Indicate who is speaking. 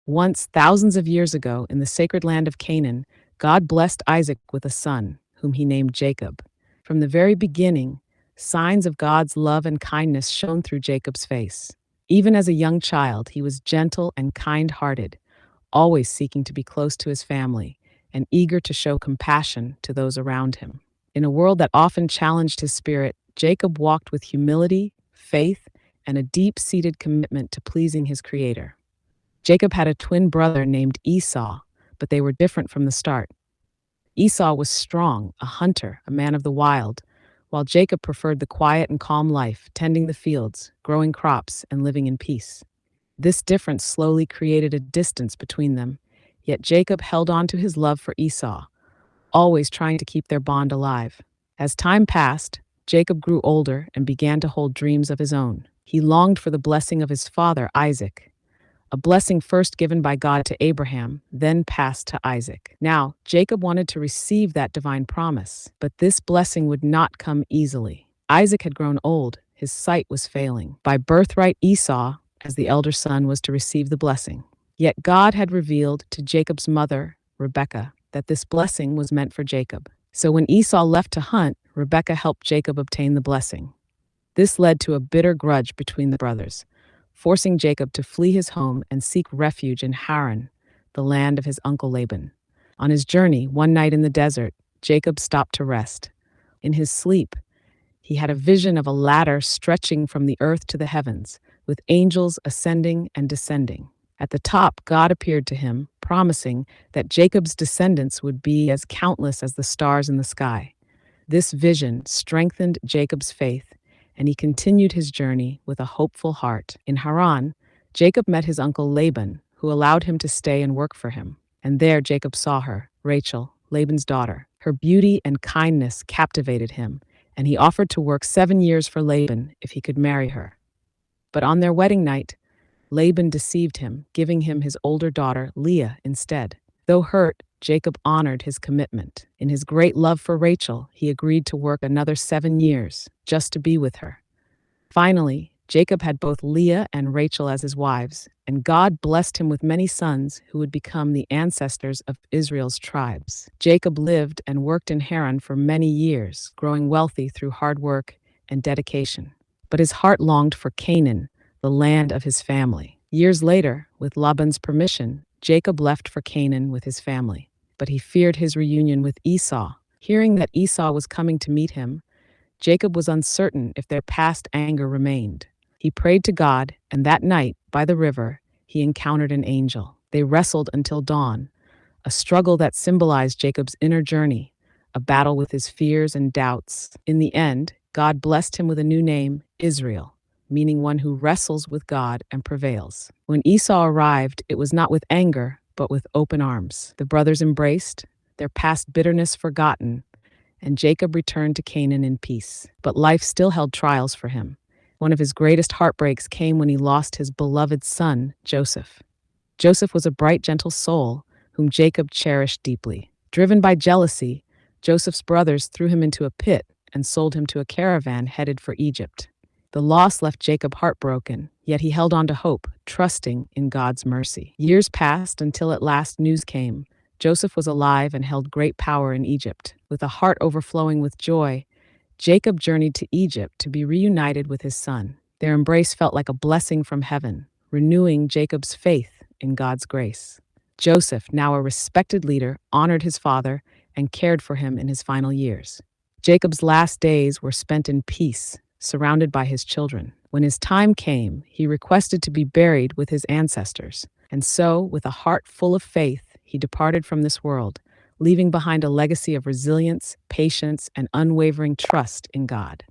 Speaker 1: Once, thousands of years ago, in the sacred land of Canaan, God blessed Isaac with a son, whom he named Jacob. From the very beginning, signs of God's love and kindness shone through Jacob's face. Even as a young child, he was gentle and kind-hearted, always seeking to be close to his family and eager to show compassion to those around him. In a world that often challenged his spirit, Jacob walked with humility, faith, and a deep-seated commitment to pleasing his Creator. Jacob had a twin brother named Esau, but they were different from the start. Esau was strong, a hunter, a man of the wild, while Jacob preferred the quiet and calm life, tending the fields, growing crops, and living in peace. This difference slowly created a distance between them, yet Jacob held on to his love for Esau, always trying to keep their bond alive. As time passed, Jacob grew older and began to hold dreams of his own. He longed for the blessing of his father, Isaac, a blessing first given by God to Abraham, then passed to Isaac. Now, Jacob wanted to receive that divine promise, but this blessing would not come easily. Isaac had grown old, his sight was failing. By birthright, Esau, as the elder son, was to receive the blessing. Yet God had revealed to Jacob's mother, Rebekah, that this blessing was meant for Jacob. So when Esau left to hunt, Rebekah helped Jacob obtain the blessing. This led to a bitter grudge between the brothers, forcing Jacob to flee his home and seek refuge in Haran, the land of his uncle Laban. On his journey, one night in the desert, Jacob stopped to rest. In his sleep, he had a vision of a ladder stretching from the earth to the heavens, with angels ascending and descending. At the top, God appeared to him, promising that Jacob's descendants would be as countless as the stars in the sky. This vision strengthened Jacob's faith, and he continued his journey with a hopeful heart. In Haran, Jacob met his uncle Laban, who allowed him to stay and work for him. And there Jacob saw her, Rachel, Laban's daughter. Her beauty and kindness captivated him, and he offered to work 7 years for Laban if he could marry her. But on their wedding night, Laban deceived him, giving him his older daughter, Leah, instead. Though hurt, Jacob honored his commitment. In his great love for Rachel, he agreed to work another 7 years, just to be with her. Finally, Jacob had both Leah and Rachel as his wives, and God blessed him with many sons who would become the ancestors of Israel's tribes. Jacob lived and worked in Haran for many years, growing wealthy through hard work and dedication. But his heart longed for Canaan, the land of his family. Years later, with Laban's permission, Jacob left for Canaan with his family. But he feared his reunion with Esau. Hearing that Esau was coming to meet him, Jacob was uncertain if their past anger remained. He prayed to God, and that night, by the river, he encountered an angel. They wrestled until dawn, a struggle that symbolized Jacob's inner journey, a battle with his fears and doubts. In the end, God blessed him with a new name, Israel, meaning one who wrestles with God and prevails. When Esau arrived, it was not with anger, but with open arms. The brothers embraced, their past bitterness forgotten, and Jacob returned to Canaan in peace. But life still held trials for him. One of his greatest heartbreaks came when he lost his beloved son, Joseph. Joseph was a bright, gentle soul whom Jacob cherished deeply. Driven by jealousy, Joseph's brothers threw him into a pit and sold him to a caravan headed for Egypt. The loss left Jacob heartbroken, yet he held on to hope, trusting in God's mercy. Years passed until at last news came. Joseph was alive and held great power in Egypt. With a heart overflowing with joy, Jacob journeyed to Egypt to be reunited with his son. Their embrace felt like a blessing from heaven, renewing Jacob's faith in God's grace. Joseph, now a respected leader, honored his father and cared for him in his final years. Jacob's last days were spent in peace, surrounded by his children. When his time came, he requested to be buried with his ancestors. And so, with a heart full of faith, he departed from this world, leaving behind a legacy of resilience, patience, and unwavering trust in God.